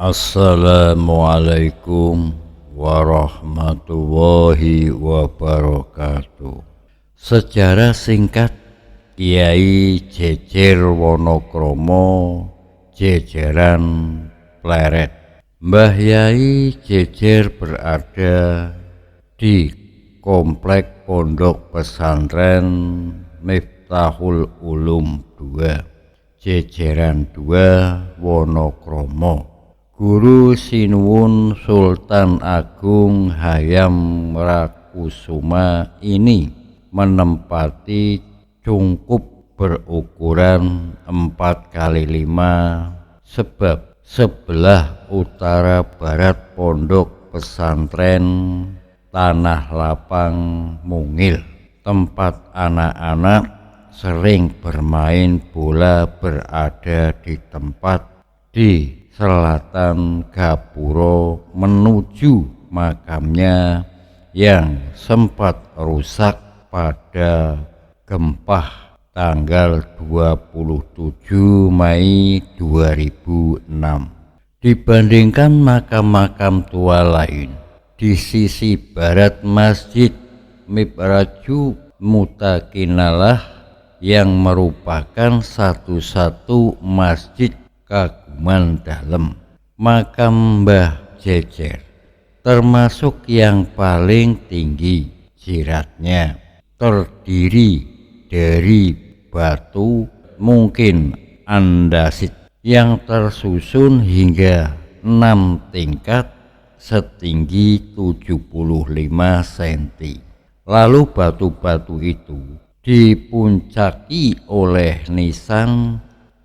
Assalamualaikum warahmatullahi wabarakatuh. Sejarah singkat Kiai Jejer Wonokromo Jejeran Pleret. Mbah Yai Jejer berada di Komplek Pondok Pesantren Miftahul Ulum 2 Jejeran 2 Wonokromo. Guru Sinuwun Sultan Agung Hayam Rakusuma ini menempati cungkup berukuran 4x5 sebab sebelah utara barat pondok pesantren Tanah Lapang Mungil, tempat anak-anak sering bermain bola, berada di tempat di selatan gapuro menuju makamnya yang sempat rusak pada gempa tanggal 27 Mei 2006. Dibandingkan makam-makam tua lain, di sisi barat Masjid Mibraju Mutakinalah yang merupakan satu-satu masjid kaguman dalam, makam Mbah Jejer termasuk yang paling tinggi. Jiratnya terdiri dari batu mungkin andasit yang tersusun hingga 6 tingkat setinggi 75 cm. Lalu batu-batu itu dipuncaki oleh nisan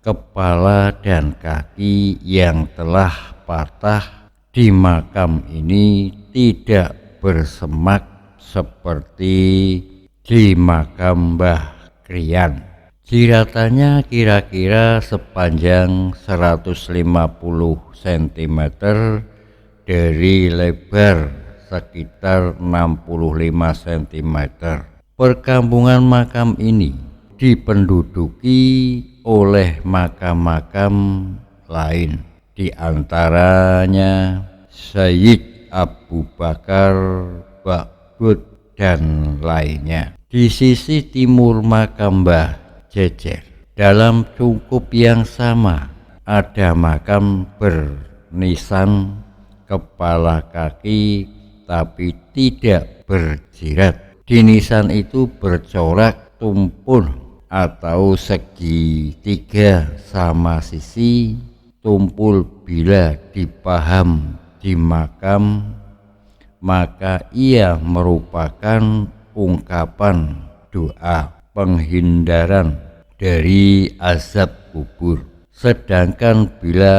kepala dan kaki yang telah patah. Di makam ini tidak bersemak seperti di makam Mbah Krian. Jiratannya kira-kira sepanjang 150 cm dari lebar sekitar 65 cm. Perkampungan makam ini dipenduduki oleh makam-makam lain, di antaranya Sayyid Abu Bakar Ba'bud dan lainnya. Di sisi timur makam Mbah Jejer, dalam cungkup yang sama ada makam bernisan kepala kaki tapi tidak berjirat. Di nisan itu bercorak tumpul atau segitiga sama sisi tumpul. Bila dipaham di makam, maka ia merupakan ungkapan doa penghindaran dari azab kubur. Sedangkan bila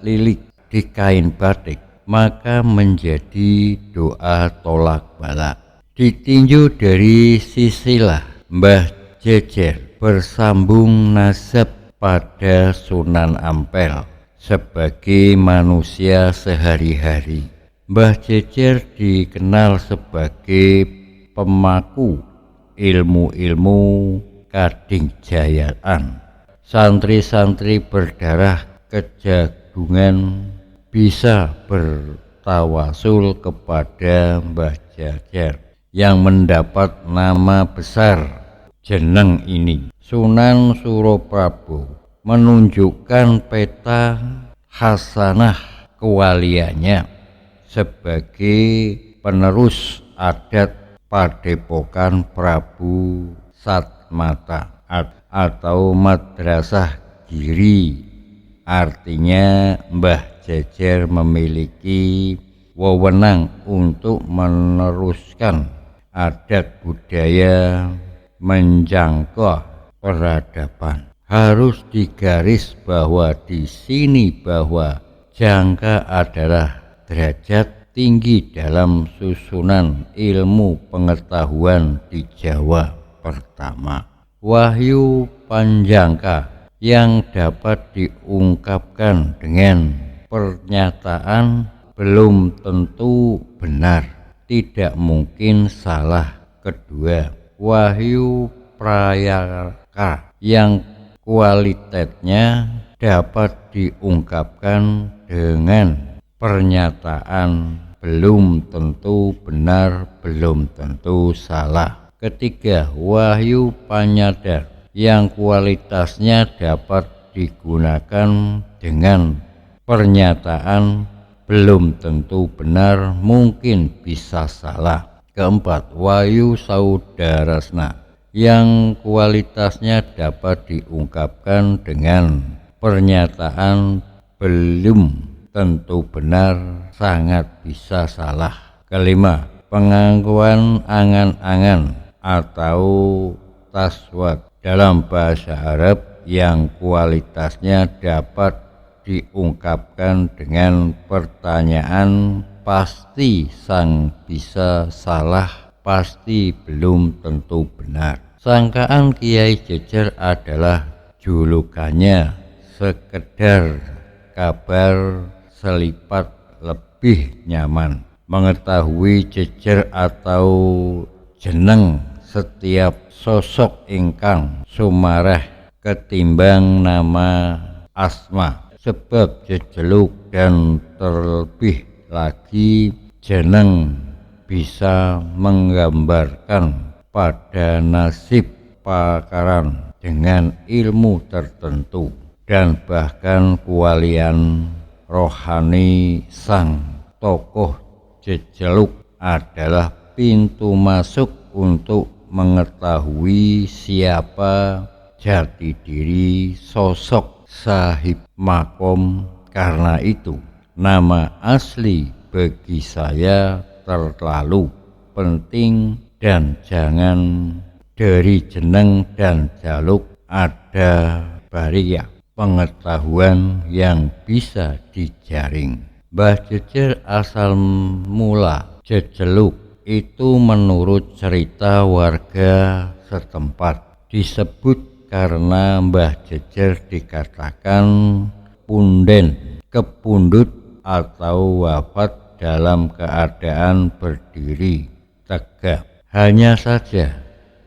lilik di kain batik, maka menjadi doa tolak bala. Ditinjau dari sisilah Mbah Jejer bersambung nasab pada Sunan Ampel sebagai manusia sehari-hari. Mbah Jejer dikenal sebagai pemaku ilmu-ilmu kadingjayaan. Santri-santri berdarah kejagungan bisa bertawasul kepada Mbah Jejer yang mendapat nama besar. Jeneng ini Sunan Suraprabhu menunjukkan peta hasanah kewaliannya sebagai penerus adat Padepokan Prabu Satmata atau Madrasah Giri. Artinya Mbah Jejer memiliki wewenang untuk meneruskan adat budaya menjangkau peradaban. Harus digaris bahwa di sini bahwa jangka adalah derajat tinggi dalam susunan ilmu pengetahuan di Jawa. Pertama, wahyu panjangka yang dapat diungkapkan dengan pernyataan belum tentu benar, tidak mungkin salah. Kedua, wahyu prayaka yang kualitasnya dapat diungkapkan dengan pernyataan belum tentu benar, belum tentu salah. Ketiga, wahyu panyadar yang kualitasnya dapat digunakan dengan pernyataan belum tentu benar, mungkin bisa salah. Keempat, wahyu saudarasna yang kualitasnya dapat diungkapkan dengan pernyataan belum tentu benar, sangat bisa salah. Kelima, pengakuan angan-angan atau taswat dalam bahasa Arab yang kualitasnya dapat diungkapkan dengan pertanyaan pasti sang bisa salah, pasti belum tentu benar. Sangkaan Kiai Jejer adalah julukannya sekedar kabar selipat, lebih nyaman mengetahui jejer atau jeneng setiap sosok ingkang sumareh ketimbang nama asma, sebab jejeluk dan terlebih lagi jeneng bisa menggambarkan pada nasib pakaran dengan ilmu tertentu dan bahkan kualian rohani sang tokoh. Jejeluk adalah pintu masuk untuk mengetahui siapa jati diri sosok sahib makom. Karena itu nama asli bagi saya terlalu penting, dan jangan dari jeneng dan jaluk ada baria pengetahuan yang bisa dijaring. Mbah Jejer asal mula jejeluk itu menurut cerita warga setempat disebut karena Mbah Jejer dikatakan punden, kepundut atau wafat dalam keadaan berdiri tegak. Hanya saja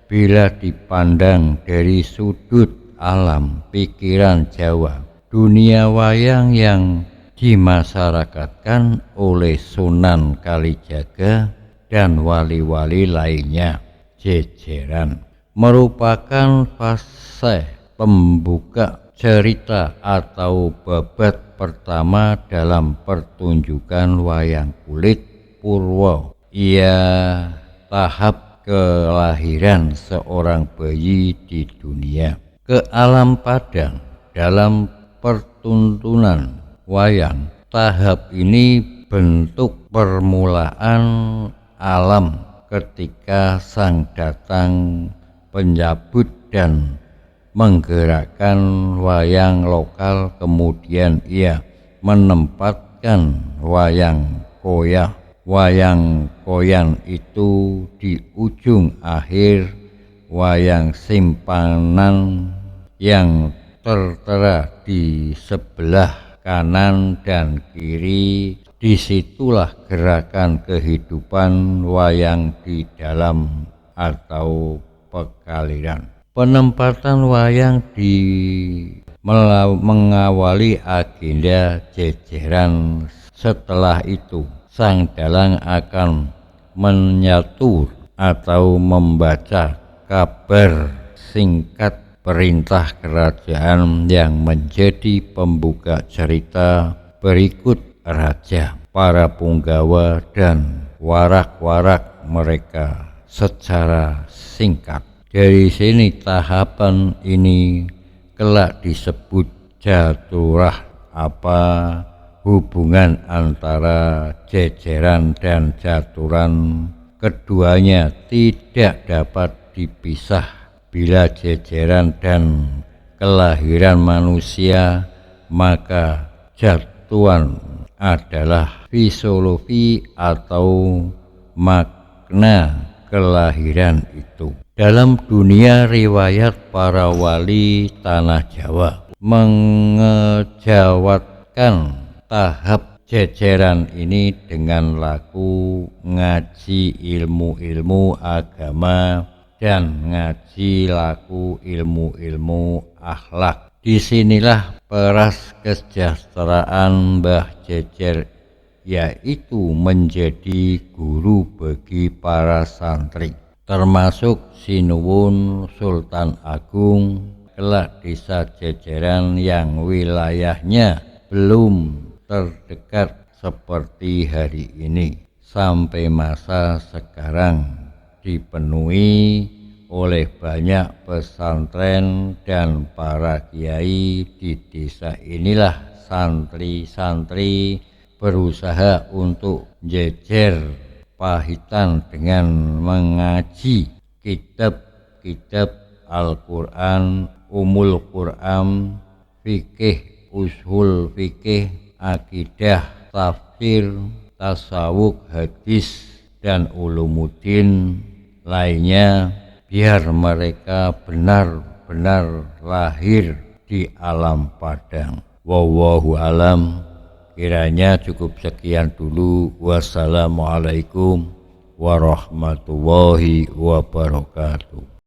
bila dipandang dari sudut alam pikiran Jawa, dunia wayang yang dimasyarakatkan oleh Sunan Kalijaga dan wali-wali lainnya, jejeran merupakan fase pembuka cerita atau babad pertama dalam pertunjukan wayang kulit Purwo. Ia tahap kelahiran seorang bayi di dunia. Ke alam padang dalam pertuntunan wayang, tahap ini bentuk permulaan alam ketika sang datang penyambut dan menggerakkan wayang lokal. Kemudian ia menempatkan wayang koyah. Wayang koyan itu di ujung akhir wayang simpanan yang tertera di sebelah kanan dan kiri. Disitulah gerakan kehidupan wayang di dalam atau pekaliran. Penempatan wayang mengawali agenda jejeran. Setelah itu sang dalang akan menyatur atau membaca kabar singkat perintah kerajaan yang menjadi pembuka cerita. Berikut raja, para punggawa dan warak-warak mereka secara singkat. Dari sini tahapan ini kelak disebut jaturah. Apa hubungan antara jejeran dan jaturan? Keduanya tidak dapat dipisah. Bila jejeran dan kelahiran manusia, maka jatuan adalah fisiologi atau makna kelahiran itu. Dalam dunia riwayat, para wali tanah Jawa mengejawatkan tahap jejeran ini dengan laku ngaji ilmu-ilmu agama dan ngaji laku ilmu-ilmu akhlak. Disinilah peras kesejahteraan Mbah Jejer, yaitu menjadi guru bagi para santri, termasuk Sinuwun Sultan Agung kelak desa Jejeran yang wilayahnya belum terdekat seperti hari ini, sampai masa sekarang dipenuhi oleh banyak pesantren dan para kiai. Di desa inilah santri-santri berusaha untuk jejer pahitan dengan mengaji kitab-kitab Al-Quran, Umul Quran, fikih, ushul fikih, akidah, tafsir, tasawuf, hadis, dan ulumuddin lainnya, biar mereka benar-benar lahir di alam padang. Wallahu alam. Kiranya cukup sekian dulu. Wassalamualaikum warahmatullahi wabarakatuh.